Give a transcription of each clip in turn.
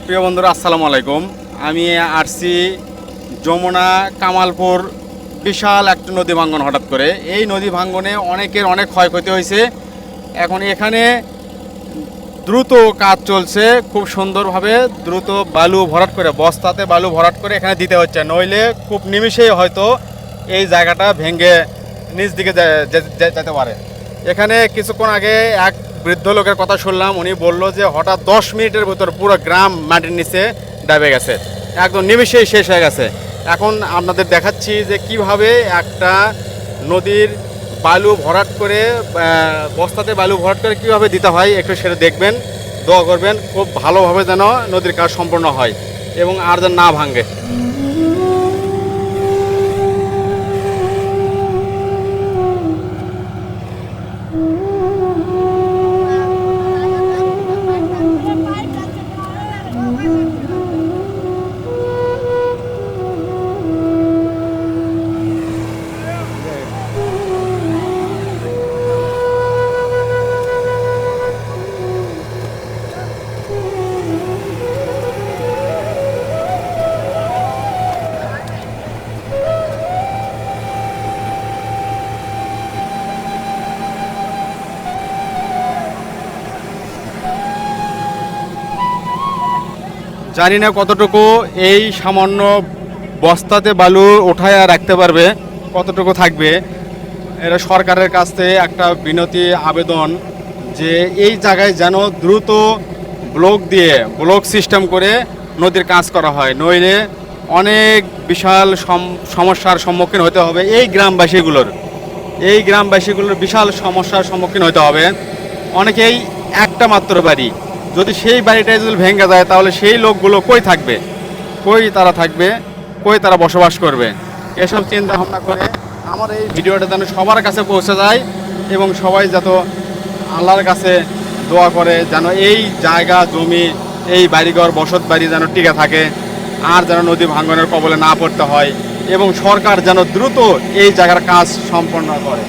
প্রিয় বন্ধুরা আসসালামু আলাইকুম। আমি আসছি যমুনা কামালপুর বিশাল একটা নদী ভাঙ্গন। হঠাৎ করে এই নদী ভাঙ্গনে অনেকের অনেক ক্ষয়ক্ষতি হয়েছে। এখন এখানে দ্রুত কাজ চলছে, খুব সুন্দরভাবে দ্রুত বালু ভরাট করে, বস্তাতে বালু ভরাট করে এখানে দিতে হচ্ছে, নইলে খুব নিমিষেই হয়তো এই জায়গাটা ভেঙে নিচ দিকে যেতে পারে। এখানে কিছুক্ষণ আগে এক বৃদ্ধ লোকের কথা শুনলাম, উনি বললো যে হঠাৎ 10 মিনিটের ভিতর পুরো গ্রাম মাটির নিচে ডাবে গেছে, একদম নিমিষেই শেষ হয়ে গেছে। এখন আপনাদের দেখাচ্ছি যে কিভাবে একটা নদীর বালু ভরাট করে, বস্তাতে বালু ভরাট করে কীভাবে দিতে হয়, একটু সেটা দেখবেন, দোয়া করবেন খুব ভালোভাবে যেন নদীর কাজ সম্পূর্ণ হয় এবং আর যেন না ভাঙে। জানি না কতটুকু এই সামান্য বস্তাতে বালু উঠায় রাখতে পারবে, কতটুকু থাকবে। এটা সরকারের কাছ থেকে একটা বিনতি আবেদন যে এই জায়গায় যেন দ্রুত ব্লক সিস্টেম করে নদীর কাজ করা হয়, নইলে অনেক বিশাল সমস্যার সম্মুখীন হতে হবে। এই গ্রামবাসীগুলোর বিশাল সমস্যার সম্মুখীন হতে হবে। অনেকেই একটা মাত্র বাড়ি, যদি সেই বাড়িটাই যদি ভেঙে যায় তাহলে সেই লোকগুলো কই থাকবে, কই তারা বসবাস করবে। এসব চিন্তা ভাবনা করে আমার এই ভিডিওটা যেন সবার কাছে পৌঁছে যায় এবং সবাই যত আল্লাহর কাছে দোয়া করে যেন এই জায়গা জমি, এই বাড়িঘর বসত বাড়ি যেন টিকে থাকে, আর যেন নদী ভাঙ্গনের কবলে না পড়তে হয় এবং সরকার যেন দ্রুত এই জায়গার কাজ সম্পন্ন করে।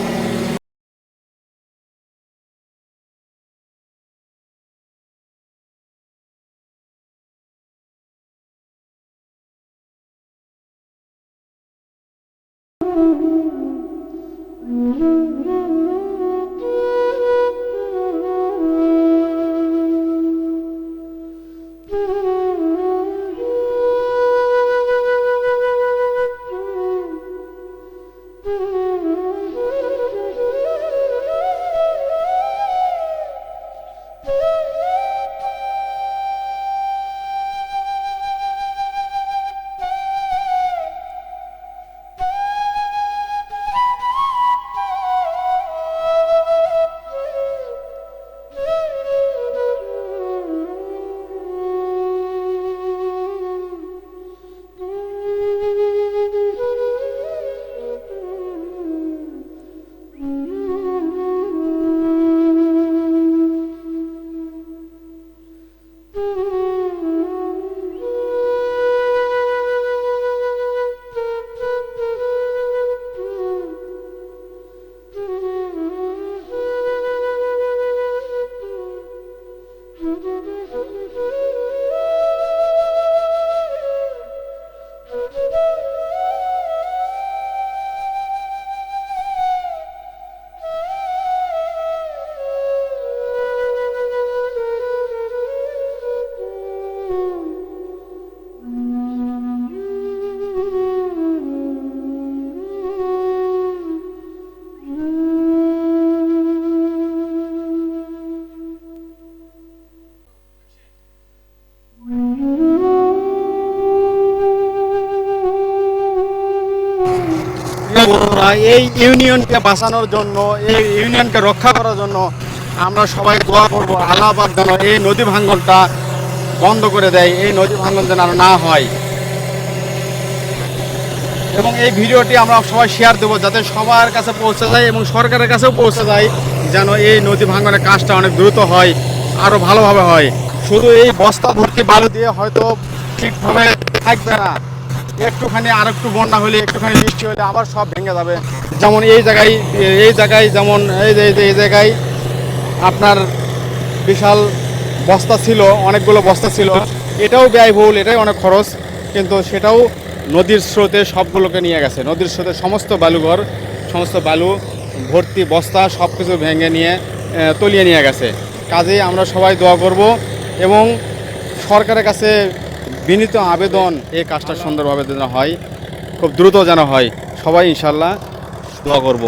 এই ইউনিয়নকে বাঁচানোর জন্য, এই ইউনিয়নকে রক্ষা করার জন্য আমরা সবাই দোয়া করব আল্লাহ পাক যেন এই নদী ভাঙ্গনটা বন্ধ করে দেয়, এই নদী ভাঙ্গন যেন না হয়। এবং এই ভিডিওটি আমরা সবাই শেয়ার দেবো যাতে সবার কাছে পৌঁছে যায় এবং সরকারের কাছেও পৌঁছে যায়, যেন এই নদী ভাঙ্গনের কাজটা অনেক দ্রুত হয়, আরও ভালোভাবে হয়। শুধু এই বস্তা ভর্তি বালু দিয়ে হয়তো ঠিকভাবে থাকবে না, একটুখানি আর একটু বন্যা হলে, একটুখানি বৃষ্টি হলে আবার সব ভেঙে যাবে। যেমন এই জায়গায় যেমন এই জায়গায় আপনার বিশাল বস্তা ছিল, অনেকগুলো বস্তা ছিল, এটাও ব্যয়বহুল, এটাই অনেক খরচ, কিন্তু সেটাও নদীর স্রোতে সবগুলোকে নিয়ে গেছে। নদীর স্রোতে সমস্ত বালুঘর, সমস্ত বালু ভর্তি বস্তা সব কিছু ভেঙে নিয়ে তলিয়ে নিয়ে গেছে। কাজেই আমরা সবাই দোয়া করব এবং সরকারের কাছে বিনীত আবেদন এই কাজটা সুন্দরভাবে যেন হয়, খুব দ্রুত যেন হয়। সবাই ইনশাল্লাহ দোয়া করব।